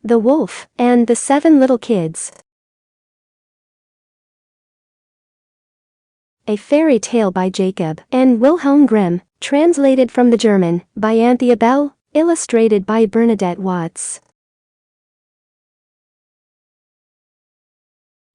The Wolf and the Seven Little Kids. A fairy tale by Jacob and Wilhelm Grimm, translated from the German by Anthea Bell, illustrated by Bernadette Watts.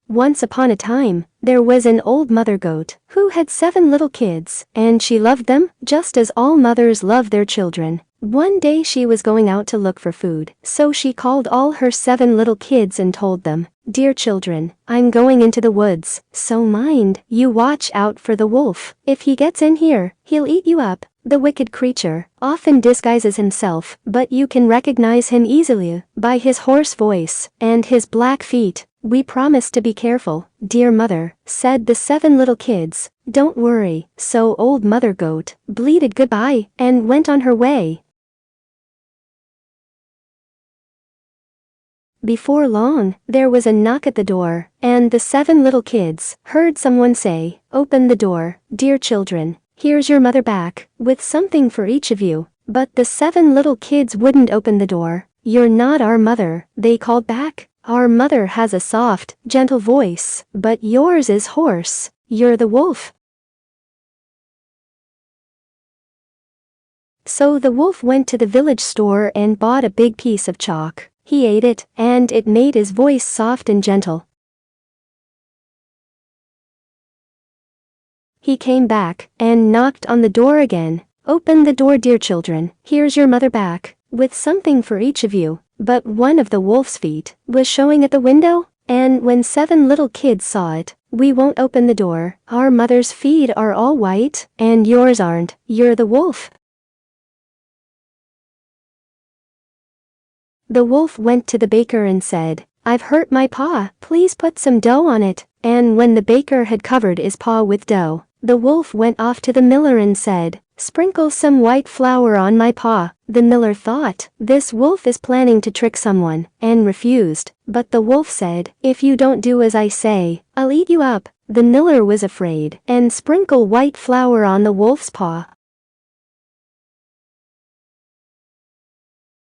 Once upon a time, there was an old mother goat who had 7 little kids, and she loved them just as all mothers love their children. One day she was going out to look for food, so she called all her 7 little kids and told them, "Dear children, I'm going into the woods, so mind you watch out for the wolf. If he gets in here, he'll eat you up." The wicked creature often disguises himself, but you can recognize him easily by his hoarse voice and his black feet. "We promise to be careful, dear mother," said the 7 little kids. "Don't worry." So old Mother Goat bleated goodbye and went on her way. Before long, there was a knock at the door, and the 7 little kids heard someone say, "Open the door, dear children. Here's your mother back, with something for each of you." But the 7 little kids wouldn't open the door. "You're not our mother," they called back. "Our mother has a soft, gentle voice, but yours is hoarse. You're the wolf." So the wolf went to the village store and bought a big piece of chalk. He ate it, and it made his voice soft and gentle. He came back and knocked on the door again. "Open the door, dear children. Here's your mother back, with something for each of you." But one of the wolf's feet was showing at the window, and when 7 little kids saw it, "We won't open the door. Our mother's feet are all white, and yours aren't. You're the wolf." The wolf went to the baker and said, "I've hurt my paw. Please put some dough on it." And when the baker had covered his paw with dough, the wolf went off to the miller and said, "Sprinkle some white flour on my paw." The miller thought, "This wolf is planning to trick someone," and refused. But the wolf said, "If you don't do as I say, I'll eat you up." The miller was afraid and sprinkled white flour on the wolf's paw.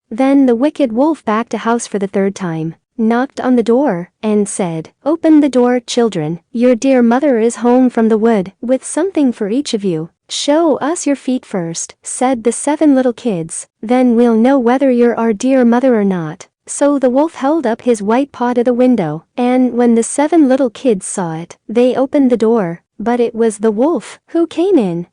Then the wicked wolf backed a house for the 3rd time, knocked on the door, and said, "Open the door, children. Your dear mother is home from the wood, with something for each of you." "Show us your feet first," said the 7 little kids. "Then we'll know whether you're our dear mother or not." So the wolf held up his white paw to the window, and when the 7 little kids saw it, they opened the door. But it was the wolf who came in.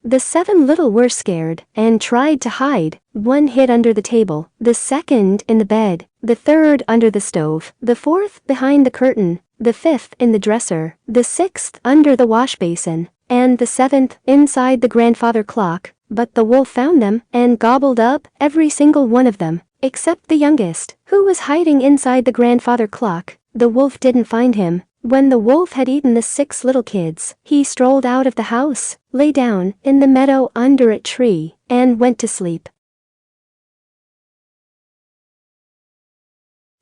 The 7 little were scared and tried to hide. One hid under the table, the 2nd in the bed, the 3rd under the stove, the 4th behind the curtain, the 5th in the dresser, the 6th under the wash basin, and the 7th inside the grandfather clock. But the wolf found them and gobbled up every single one of them, except the youngest, who was hiding inside the grandfather clock. The wolf didn't find him. When the wolf had eaten the 6 little kids, he strolled out of the house, lay down in the meadow under a tree, and went to sleep.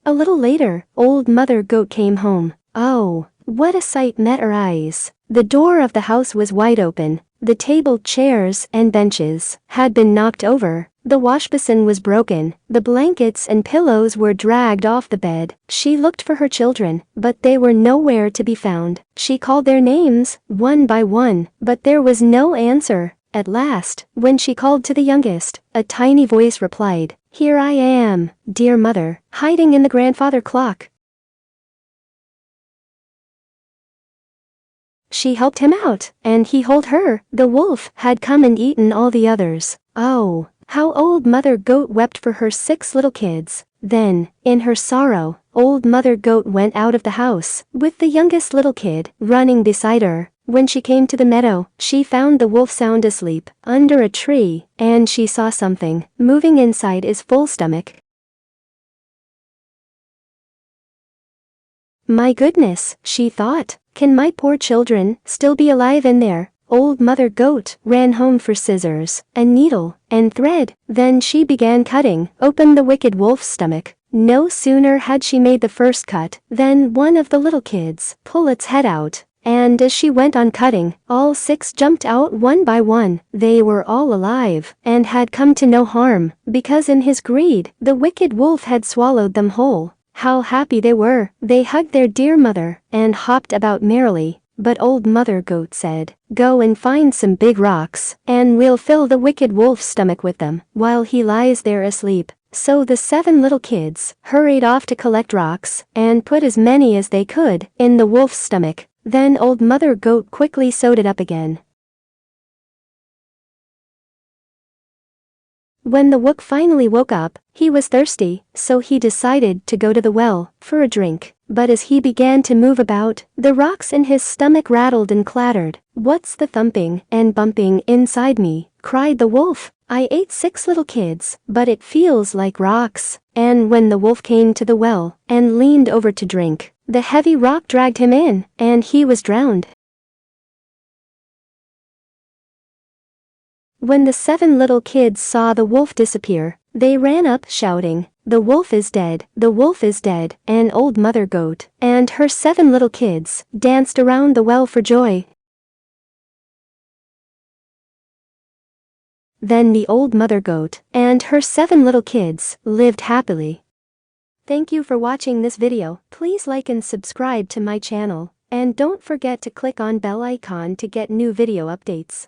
A little later, old Mother Goat came home. Oh, what a sight met her eyes! The door of the house was wide open. The table, chairs, and benches had been knocked over. The washbasin was broken. The blankets and pillows were dragged off the bed. She looked for her children, but they were nowhere to be found. She called their names, one by one, but there was no answer. At last, when she called to the youngest, a tiny voice replied, "Here I am, dear mother, hiding in the grandfather clock." She helped him out, and he told her the wolf had come and eaten all the others. Oh, how old Mother Goat wept for her 6 little kids. Then, in her sorrow, old Mother Goat went out of the house, with the youngest little kid running beside her. When she came to the meadow, she found the wolf sound asleep under a tree, and she saw something moving inside his full stomach. "My goodness," she thought, "can my poor children still be alive in there?" Old Mother Goat ran home for scissors, a needle, and thread. Then she began cutting open the wicked wolf's stomach. No sooner had she made the first cut than one of the little kids pulled its head out, and as she went on cutting, all 6 jumped out one by one. They were all alive, and had come to no harm, because in his greed, the wicked wolf had swallowed them whole. How happy they were! They hugged their dear mother, and hopped about merrily. But old Mother Goat said, "Go and find some big rocks, and we'll fill the wicked wolf's stomach with them, while he lies there asleep." So the 7 little kids hurried off to collect rocks, and put as many as they could in the wolf's stomach. Then old Mother Goat quickly sewed it up again. When the Wook finally woke up, he was thirsty, so he decided to go to the well for a drink. But as he began to move about, the rocks in his stomach rattled and clattered. "What's the thumping and bumping inside me?" cried the wolf. "I ate 6 little kids, but it feels like rocks." And when the wolf came to the well and leaned over to drink, the heavy rock dragged him in, and he was drowned. When the 7 little kids saw the wolf disappear, they ran up shouting, "The wolf is dead, the wolf is dead," and old Mother Goat and her 7 little kids danced around the well for joy. Then the old Mother Goat and her 7 little kids lived happily. Thank you for watching this video. Please like and subscribe to my channel, and don't forget to click on bell icon to get new video updates.